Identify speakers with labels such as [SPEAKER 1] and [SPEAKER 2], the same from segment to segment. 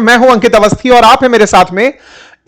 [SPEAKER 1] मैं हूं अंकित अवस्थी और आप हैं मेरे साथ में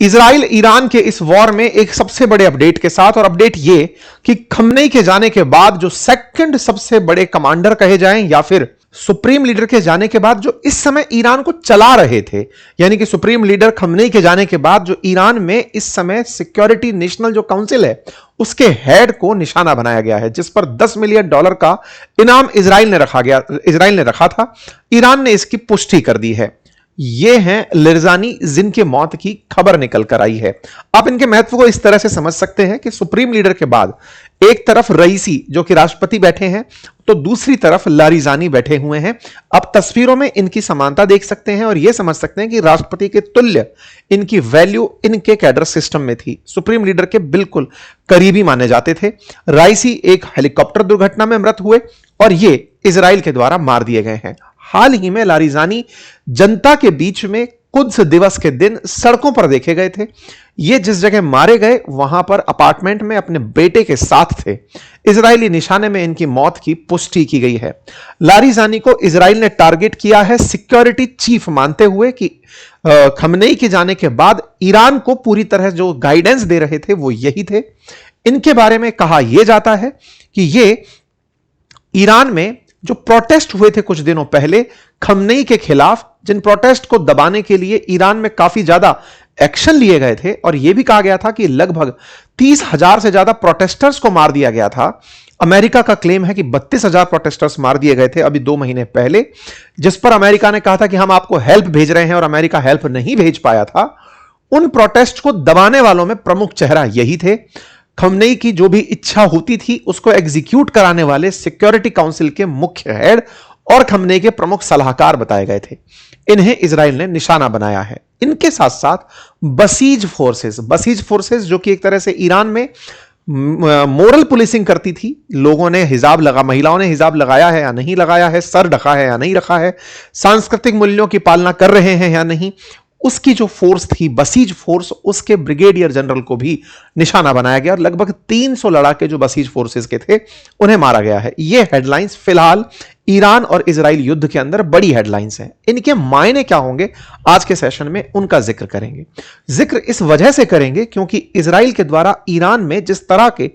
[SPEAKER 1] इजराइल ईरान के इस वॉर में एक सबसे बड़े अपडेट के साथ। और अपडेट ये कि खमनेई के जाने के बाद जो सेकंड सबसे बड़े कमांडर कहे जाएं या फिर सुप्रीम लीडर के जाने के बाद जो इस समय ईरान को चला रहे थे, यानी कि सुप्रीम लीडर खमनेई के जाने के बाद जो ईरान में इस समय सिक्योरिटी नेशनल जो काउंसिल है उसके हेड को निशाना बनाया गया है, जिस पर $10 मिलियन का इनाम इजराइल ने रखा था। ईरान ने इसकी पुष्टि कर दी है। ये हैं लिरजानी जिनके मौत की खबर निकल कर आई है। आप इनके महत्व को इस तरह से समझ सकते हैं कि सुप्रीम लीडर के बाद एक तरफ रईसी जो कि राष्ट्रपति बैठे हैं, तो दूसरी तरफ लारिजानी बैठे हुए हैं। आप तस्वीरों में इनकी समानता देख सकते हैं और यह समझ सकते हैं कि राष्ट्रपति के तुल्य इनकी वैल्यू इनके कैडर सिस्टम में थी। सुप्रीम लीडर के बिल्कुल करीबी माने जाते थे। राइसी एक हेलीकॉप्टर दुर्घटना में मृत हुए और ये इजराइल के द्वारा मार दिए गए हैं। हाल ही में लारिजानी जनता के बीच में कुद्स दिवस के दिन सड़कों पर देखे गए थे। ये जिस जगह मारे गए वहां पर अपार्टमेंट में अपने बेटे के साथ थे। इजरायली निशाने में इनकी मौत की पुष्टि की गई है। लारिजानी को इजराइल ने टारगेट किया है सिक्योरिटी चीफ मानते हुए कि खमनेई के जाने के बाद ईरान को पूरी तरह जो गाइडेंस दे रहे थे वो यही थे। इनके बारे में कहा यह जाता है कि ये ईरान में जो प्रोटेस्ट हुए थे कुछ दिनों पहले खमनेई के खिलाफ, जिन प्रोटेस्ट को दबाने के लिए ईरान में काफी ज्यादा एक्शन लिए गए थे और यह भी कहा गया था कि लगभग 30,000 से ज्यादा प्रोटेस्टर्स को मार दिया गया था। अमेरिका का क्लेम है कि 32,000 प्रोटेस्टर्स मार दिए गए थे अभी 2 महीने पहले, जिस पर अमेरिका ने कहा था कि हम आपको हेल्प भेज रहे हैं और अमेरिका हेल्प नहीं भेज पाया था। उन प्रोटेस्ट को दबाने वालों में प्रमुख चेहरा यही थे। खमनेई की जो भी इच्छा होती थी उसको एग्जीक्यूट कराने वाले सिक्योरिटी काउंसिल के मुख्य हेड और खमनेई के प्रमुख सलाहकार बताए गए थे। इन्हें इजराइल ने निशाना बनाया है। इनके साथ साथ बसीज फोर्सेस जो कि एक तरह से ईरान में मोरल पुलिसिंग करती थी। लोगों ने महिलाओं ने हिजाब लगाया है या नहीं लगाया है, सर ढका है या नहीं रखा है, सांस्कृतिक मूल्यों की पालना कर रहे हैं या नहीं, उसकी जो फोर्स थी बसीज फोर्स, उसके ब्रिगेडियर जनरल को भी निशाना बनाया गया और लगभग 300 लड़ाके जो बसीज फोर्सेस के थे उन्हें मारा गया है। ये हेडलाइंस फिलहाल ईरान और इजराइल युद्ध के अंदर बड़ी हेडलाइंस हैं। इनके मायने क्या होंगे आज के सेशन में उनका जिक्र करेंगे। जिक्र इस वजह से करेंगे क्योंकि इजराइल के द्वारा ईरान में जिस तरह के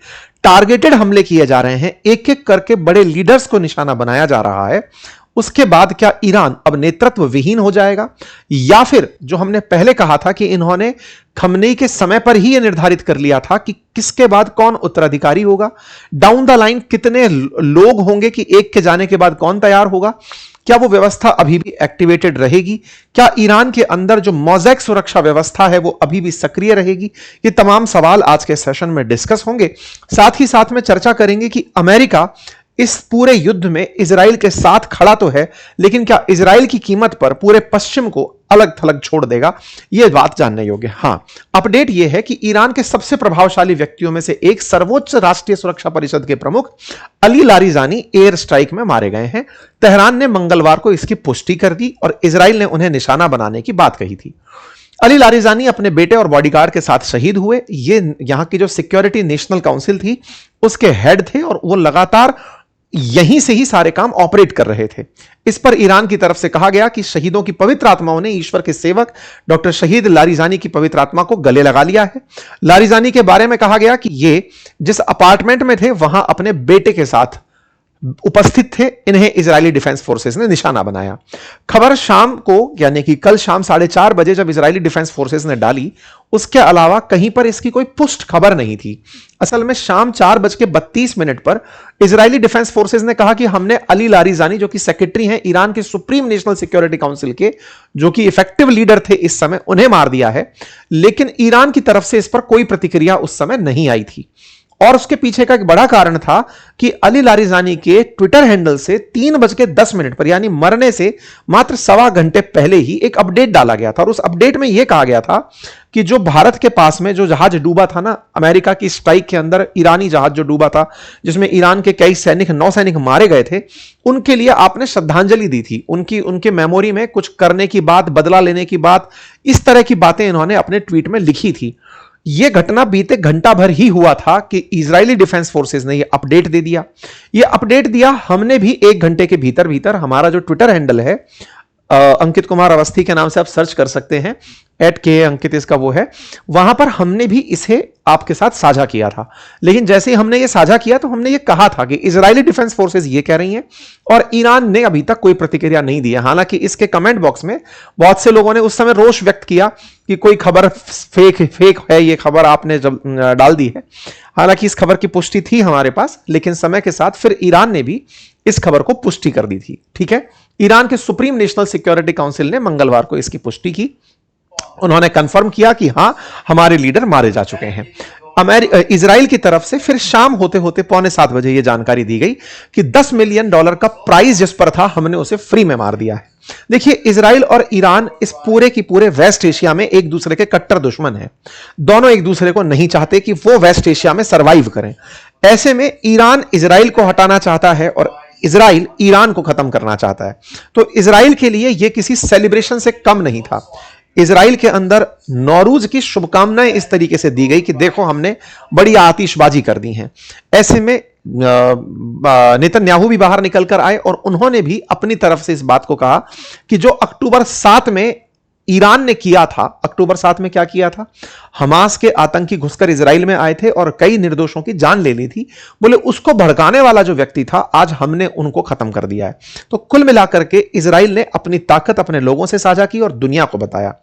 [SPEAKER 1] टारगेटेड हमले किए जा रहे हैं, एक एक करके बड़े लीडर्स को निशाना बनाया जा रहा है, उसके बाद क्या ईरान अब नेतृत्व विहीन हो जाएगा या फिर जो हमने पहले कहा था कि इन्होंने खमनेई के समय पर ही यह निर्धारित कर लिया था कि किसके बाद कौन उत्तराधिकारी होगा, डाउन द लाइन कितने लोग होंगे कि एक के जाने के बाद कौन तैयार होगा, क्या वो व्यवस्था अभी भी एक्टिवेटेड रहेगी, क्या ईरान के अंदर जो मोज़ेक सुरक्षा व्यवस्था है वो अभी भी सक्रिय रहेगी। ये तमाम सवाल आज के सेशन में डिस्कस होंगे। साथ ही साथ में चर्चा करेंगे कि अमेरिका इस पूरे युद्ध में इजराइल के साथ खड़ा तो है, लेकिन क्या इजराइल की कीमत पर पूरे पश्चिम को अलग थलग छोड़ देगा, यह बात जानने योग्य। हां, अपडेट यह है कि ईरान के सबसे प्रभावशाली व्यक्तियों में से एक सर्वोच्च राष्ट्रीय सुरक्षा परिषद के प्रमुख अली लारिजानी एयर स्ट्राइक में मारे गए हैं। तेहरान ने मंगलवार को इसकी पुष्टि कर दी और इजराइल ने उन्हें निशाना बनाने की बात कही थी। अली लारिजानी अपने बेटे और बॉडीगार्ड के साथ शहीद हुए। ये यहां की जो सिक्योरिटी नेशनल काउंसिल थी उसके हेड थे और वो लगातार यहीं से ही सारे काम ऑपरेट कर रहे थे। इस पर ईरान की तरफ से कहा गया कि शहीदों की पवित्र आत्माओं ने ईश्वर के सेवक डॉक्टर शहीद लारिजानी की पवित्र आत्मा को गले लगा लिया है। लारिजानी के बारे में कहा गया कि ये जिस अपार्टमेंट में थे वहां अपने बेटे के साथ उपस्थित थे। इन्हें इजरायली डिफेंस फोर्सेस ने निशाना बनाया। खबर शाम को यानी कि कल शाम 4:30 बजे जब इजरायली डिफेंस फोर्सेस ने डाली, उसके अलावा कहीं पर इसकी कोई पुष्ट खबर नहीं थी। असल में शाम 4:32 पर इजरायली डिफेंस फोर्सेस ने कहा कि हमने अली लारिजानी जो कि सेक्रेटरी हैं ईरान के सुप्रीम नेशनल सिक्योरिटी काउंसिल के, जो कि इफेक्टिव लीडर थे इस समय, उन्हें मार दिया है। लेकिन ईरान की तरफ से इस पर कोई प्रतिक्रिया उस समय नहीं आई थी और उसके पीछे का एक बड़ा कारण था कि अली लारिजानी के ट्विटर हैंडल से 3:10 पर यानी मरने से मात्र 1.25 घंटे पहले ही एक अपडेट डाला गया था और उस अपडेट में यह कहा गया था कि जो भारत के पास में जो जहाज डूबा था ना, अमेरिका की स्ट्राइक के अंदर ईरानी जहाज जो डूबा था जिसमें ईरान के कई नौसैनिक मारे गए थे, उनके लिए आपने श्रद्धांजलि दी थी। उनके मेमोरी में कुछ करने की बात, बदला लेने की बात, इस तरह की बातें इन्होंने अपने ट्वीट में लिखी थी। यह घटना बीते घंटा भर ही हुआ था कि इजरायली डिफेंस फोर्सेस ने यह अपडेट दे दिया। यह अपडेट दिया हमने भी 1 घंटे के भीतर भीतर हमारा जो ट्विटर हैंडल है अंकित कुमार अवस्थी के नाम से आप सर्च कर सकते हैं, @K अंकित इसका वो है, वहां पर हमने भी इसे आपके साथ साझा किया था। लेकिन जैसे ही हमने ये साझा किया तो हमने ये कहा था कि इजरायली डिफेंस फोर्सेस ये कह रही हैं और ईरान ने अभी तक कोई प्रतिक्रिया नहीं दी है। हालांकि इसके कमेंट बॉक्स में बहुत से लोगों ने उस समय रोष व्यक्त किया कि कोई खबर फेक है, ये खबर आपने जब डाल दी है। हालांकि इस खबर की पुष्टि थी हमारे पास, लेकिन समय के साथ फिर ईरान ने भी इस खबर को पुष्टि कर दी थी। ठीक है, ईरान के सुप्रीम नेशनल सिक्योरिटी काउंसिल ने मंगलवार को इसकी पुष्टि की। उन्होंने कंफर्म किया कि हां, हमारे लीडर मारे जा चुके हैं। इजराइल की तरफ से फिर शाम होते होते 6:45 बजे यह जानकारी दी गई कि $10 मिलियन का प्राइस जिस पर था, हमने उसे फ्री में मार दिया है। देखिए, इजराइल और ईरान इस पूरे की पूरे वेस्ट एशिया में एक दूसरे के कट्टर दुश्मन हैं। दोनों एक दूसरे को नहीं चाहते कि वो वेस्ट एशिया में सरवाइव करें। ऐसे में ईरान इजराइल को हटाना चाहता है और इजराइल ईरान को खत्म करना चाहता है। तो इजराइल के लिए यह किसी सेलिब्रेशन से कम नहीं था। इजराइल के अंदर नौरूज की शुभकामनाएं इस तरीके से दी गई कि देखो, हमने बड़ी आतिशबाजी कर दी है। ऐसे में नेतन्याहू भी बाहर निकल कर आए और उन्होंने भी अपनी तरफ से इस बात को कहा कि जो अक्टूबर 7 में ईरान ने किया था, अक्टूबर 7 में क्या किया था, हमास के आतंकी घुसकर इजराइल में आए थे और कई निर्दोषों की जान ले ली थी। बोले उसको भड़काने वाला जो व्यक्ति था, आज हमने उनको खत्म कर दिया है। तो कुल मिलाकर के इजराइल ने अपनी ताकत अपने लोगों से साझा की और दुनिया को बताया।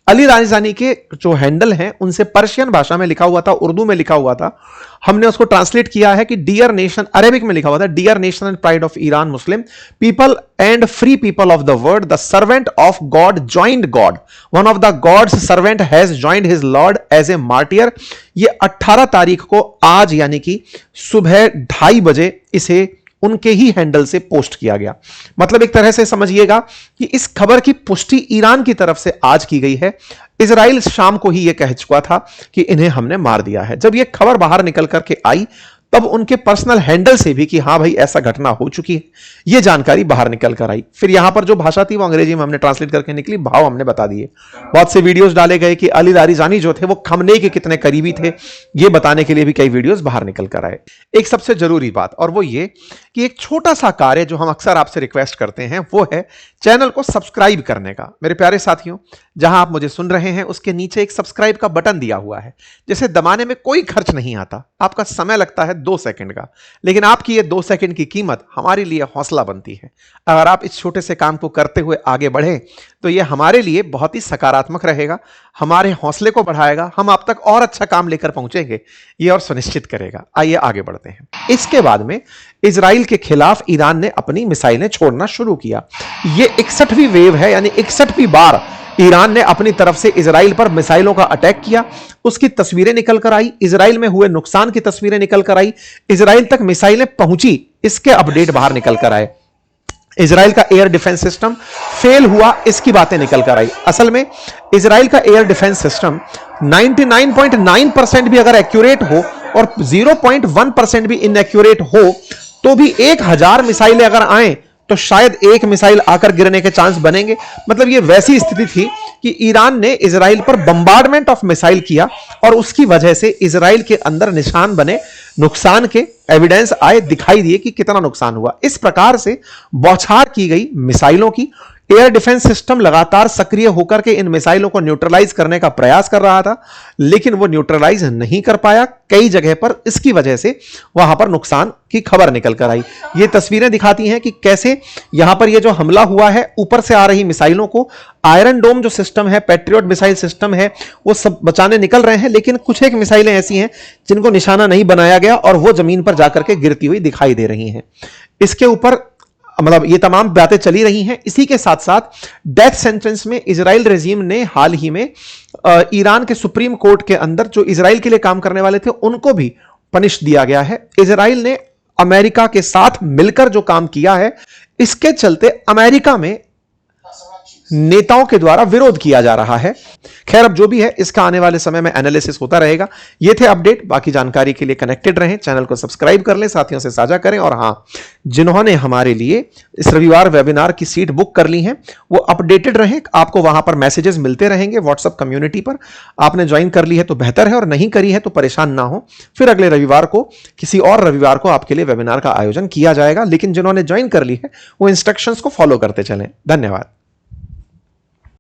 [SPEAKER 1] अली राजधानी के जो हैंडल हैं उनसे पर्शियन भाषा में लिखा हुआ था, उर्दू में लिखा हुआ था, हमने उसको ट्रांसलेट किया है कि डियर नेशन, अरेबिक में लिखा हुआ था, dear nation and pride of Iran Muslim people and free people of the world, the servant of God joined God, one of the God's servant has joined his lord as a martyr. ये 18 तारीख को आज यानी कि सुबह 2:30 बजे इसे उनके ही हैंडल से पोस्ट किया गया। मतलब एक तरह से समझिएगा कि इस खबर की पुष्टि ईरान की तरफ से आज की गई है। इजराइल शाम को ही यह कह चुका था कि इन्हें हमने मार दिया है। जब यह खबर बाहर निकल करके आई तब उनके पर्सनल हैंडल से भी कि हां भाई ऐसा घटना हो चुकी है, यह जानकारी बाहर निकल कर आई। फिर यहां पर जो भाषा थी वो अंग्रेजी में हमने ट्रांसलेट करके निकली, भाव हमने बता दिए। बहुत से वीडियोस डाले गए कि अली लारिजानी जो थे वो खमनेई के कितने करीबी थे, यह बताने के लिए भी कई वीडियोस बाहर निकल कर आए। एक सबसे जरूरी बात और वो ये कि एक छोटा सा कार्य जो हम अक्सर आपसे रिक्वेस्ट करते हैं वो है चैनल को सब्सक्राइब करने का। मेरे प्यारे साथियों, जहां आप मुझे सुन रहे हैं उसके नीचे एक सब्सक्राइब का बटन दिया हुआ है, जिसे दबाने में कोई खर्च नहीं आता। आपका समय लगता है 2 सेकंड का, लेकिन आपकी ये 2 सेकंड की कीमत हमारे लिए हौसला बनती है। अगर आप इस छोटे से काम को करते हुए आगे बढ़े तो ये हमारे लिए बहुत ही सकारात्मक रहेगा, हमारे हौसले को बढ़ाएगा, हम आप तक और अच्छा काम लेकर पहुंचेंगे ये और सुनिश्चित करेगा। आइए आगे बढ़ते हैं। इसके बाद में इजराइल के खिलाफ ईरान ने अपनी मिसाइलें छोड़ना शुरू किया। ये 61वीं वेव है, यानी 61वीं बार ईरान ने अपनी तरफ से इजराइल पर मिसाइलों का अटैक किया। उसकी तस्वीरें निकल कर आई, इजराइल में हुए नुकसान की तस्वीरें निकल कर आई, इजराइल तक मिसाइलें पहुंची, इसके अपडेट बाहर निकल कर आए। इजराइल का एयर डिफेंस सिस्टम फेल हुआ, इसकी बातें निकल कर आई। असल में इजराइल का एयर डिफेंस सिस्टम 99.9% भी अगर एक्यूरेट हो और 0.1% भी इनएक्यूरेट हो तो भी 1000 मिसाइलें अगर आए तो शायद एक मिसाइल आकर गिरने के चांस बनेंगे। मतलब यह वैसी स्थिति थी कि ईरान ने इजराइल पर बम्बार्डमेंट ऑफ मिसाइल किया और उसकी वजह से इजराइल के अंदर निशान बने, नुकसान के एविडेंस आए, दिखाई दिए कि कितना नुकसान हुआ। इस प्रकार से बौछार की गई मिसाइलों की। एयर डिफेंस सिस्टम लगातार सक्रिय होकर के इन मिसाइलों को न्यूट्रलाइज करने का प्रयास कर रहा था, लेकिन वो न्यूट्रलाइज नहीं कर पाया। कई जगह पर इसकी वजह से वहां पर नुकसान की खबर निकल कर आई। ये तस्वीरें दिखाती हैं कि कैसे यहां पर ये जो हमला हुआ है, ऊपर से आ रही मिसाइलों को आयरन डोम जो सिस्टम है, पैट्रियट मिसाइल सिस्टम है, वो सब बचाने निकल रहे हैं, लेकिन कुछ एक मिसाइलें ऐसी हैं जिनको निशाना नहीं बनाया गया और वो जमीन पर जाकर के गिरती हुई दिखाई दे रही हैं। इसके ऊपर मतलब ये तमाम बातें चली रही हैं। इसी के साथ साथ डेथ सेंटेंस में इजराइल रेजिम ने हाल ही में ईरान के सुप्रीम कोर्ट के अंदर जो इजराइल के लिए काम करने वाले थे उनको भी पनिश दिया गया है। इजराइल ने अमेरिका के साथ मिलकर जो काम किया है, इसके चलते अमेरिका में नेताओं के द्वारा विरोध किया जा रहा है। खैर, अब जो भी है इसका आने वाले समय में एनालिसिस होता रहेगा। ये थे अपडेट। बाकी जानकारी के लिए कनेक्टेड रहें, चैनल को सब्सक्राइब कर लें, साथियों से साझा करें। और हां, जिन्होंने हमारे लिए इस रविवार वेबिनार की सीट बुक कर ली है वो अपडेटेड रहें, आपको वहां पर मैसेजेस मिलते रहेंगे व्हाट्सएप कम्युनिटी पर। आपने ज्वाइन कर ली है तो बेहतर है और नहीं करी है तो परेशान ना हो। फिर अगले रविवार को, किसी और रविवार को आपके लिए वेबिनार का आयोजन किया जाएगा। लेकिन जिन्होंने ज्वाइन कर ली है वो इंस्ट्रक्शंस को फॉलो करते चलें। धन्यवाद।